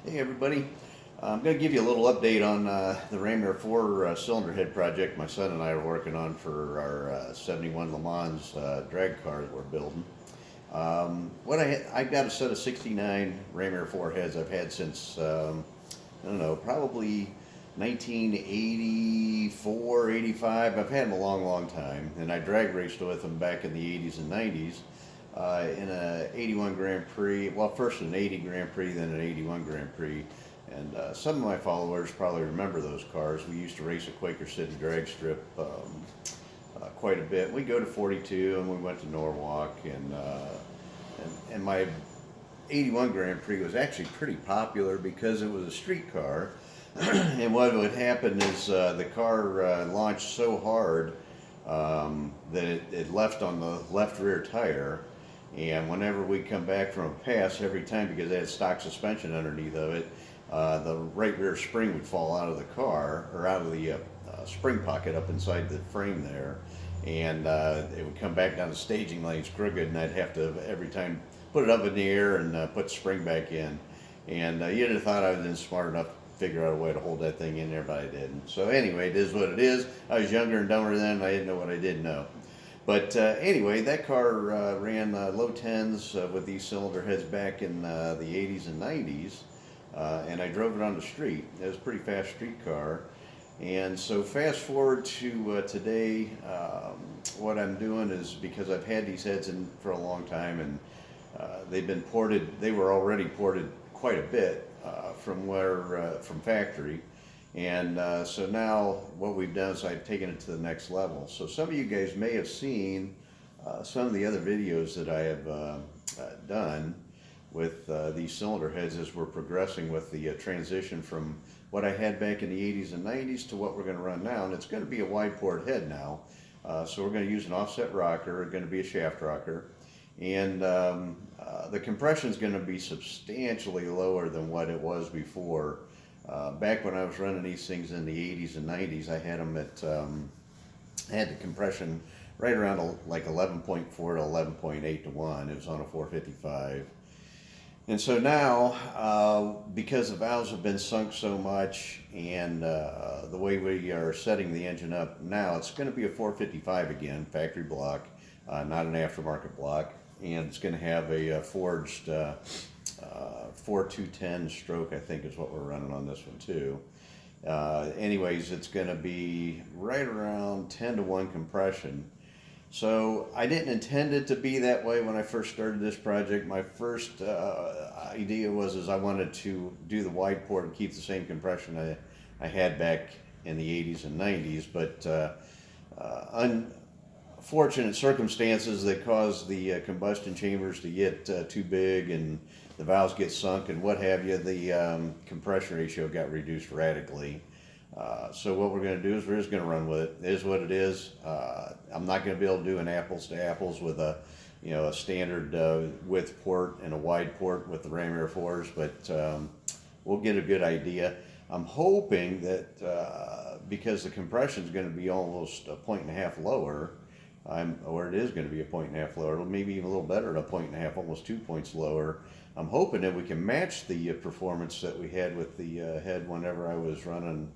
Hey everybody, I'm going to give you a little update on the RA4 cylinder head project my son and I are working on for our 71 Le Mans drag car that we're building. I've got a set of 69 RA4 heads I've had since, I don't know, probably 1984, 85. I've had them a long time, and I drag raced with them back in the 80s and 90s. In a 81 Grand Prix, well, first an 80 Grand Prix, then an 81 Grand Prix. And some of my followers probably remember those cars. We used to race at Quaker City Drag Strip quite a bit. We go to 42, and we went to Norwalk, and my 81 Grand Prix was actually pretty popular because it was a street car. And what would happen is the car launched so hard that it left on the left rear tire. And whenever we come back from a pass, every time, because it had stock suspension underneath of it, the right rear spring would fall out of the car, or out of the spring pocket up inside the frame there. And it would come back down the staging lanes crooked, and I'd have to, every time, put it up in the air and put the spring back in. And you'd have thought I was smart enough to figure out a way to hold that thing in there, but I didn't. So anyway, it is what it is. I was younger and dumber then, and I didn't know what I didn't know. But anyway, that car ran low 10s with these cylinder heads back in the 80s and 90s, and I drove it on the street. It was a pretty fast street car. And so fast forward to today, what I'm doing is, because I've had these heads in for a long time, and they've been ported, they were already ported quite a bit from factory. And so now what we've done is I've taken it to the next level. So some of you guys may have seen some of the other videos that I have done with these cylinder heads as we're progressing with the transition from what I had back in the 80s and 90s to what we're going to run now. And it's going to be a wide port head now. So we're going to use an offset rocker, it's going to be a shaft rocker. And the compression is going to be substantially lower than what it was before. Back when I was running these things in the 80s and 90s, I had them at, had the compression right around like 11.4 to 11.8 to 1. It was on a 455. And so now, because the valves have been sunk so much, and the way we are setting the engine up now, it's going to be a 455 again, factory block, not an aftermarket block. And it's going to have a forged 4210 stroke, I think is what we're running on this one too. Anyways, it's going to be right around 10 to 1 compression. So I didn't intend it to be that way when I first started this project. My first idea was I wanted to do the wide port and keep the same compression I had back in the 80s and 90s, but unfortunate circumstances that caused the combustion chambers to get too big and the valves get sunk and what have you, the compression ratio got reduced radically. So what we're going to do is we're just going to run with it. It is what it is. I'm not going to be able to do an apples to apples with a standard width port and a wide port with the RA4s, but we'll get a good idea. I'm hoping that because the compression is going to be almost 1.5 points lower, or it is going to be 1.5 points lower, maybe even a little better at 1.5 points, almost 2 points lower. I'm hoping that we can match the performance that we had with the head whenever I was running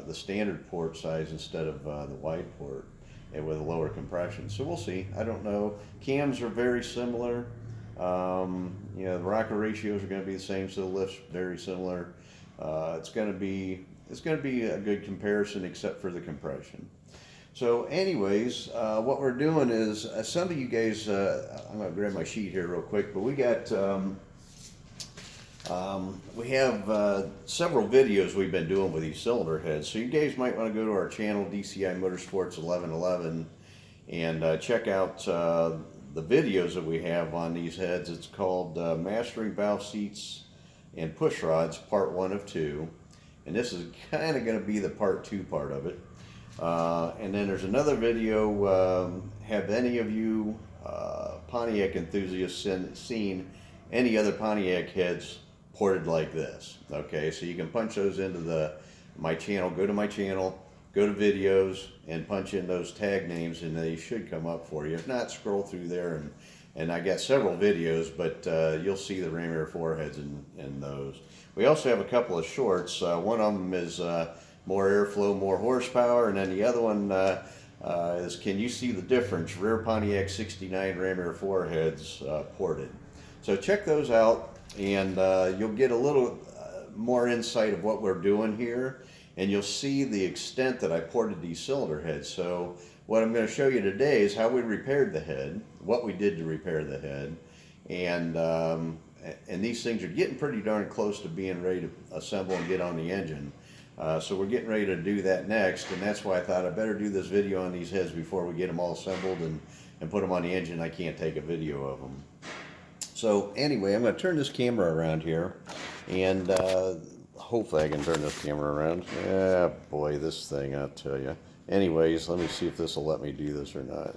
the standard port size instead of the wide port, and with a lower compression. So we'll see. I don't know. Cams are very similar. The rocker ratios are going to be the same, so the lift's very similar. It's going to be a good comparison except for the compression. So anyways, what we're doing is, some of you guys, I'm going to grab my sheet here real quick, but we got, we have several videos we've been doing with these cylinder heads. So you guys might want to go to our channel, DCI Motorsports 1111, and check out the videos that we have on these heads. It's called Mastering Valve Seats and Push Rods, Part 1 of 2. And this is kind of going to be the Part 2 part of it. And then there's another video, have any of you Pontiac enthusiasts seen any other Pontiac heads ported like this? Okay, so you can punch those into my channel, go to my channel, go to videos, and punch in those tag names, and they should come up for you. If not, scroll through there and And I got several videos, but you'll see the Ram RA4 heads in those. We also have a couple of shorts. One of them is more airflow, more horsepower, and then the other one is Can You See the Difference? Rear Pontiac 69 Ram RA4 heads ported. So check those out, and you'll get a little more insight of what we're doing here, and you'll see the extent that I ported these cylinder heads. So what I'm going to show you today is how we repaired the head, what we did to repair the head, and these things are getting pretty darn close to being ready to assemble and get on the engine. So we're getting ready to do that next, and that's why I thought I better do this video on these heads before we get them all assembled and put them on the engine. I can't take a video of them. So anyway, I'm going to turn this camera around here, and hopefully I can turn this camera around. Yeah, boy, this thing, I'll tell you. Anyways, let me see if this will let me do this or not.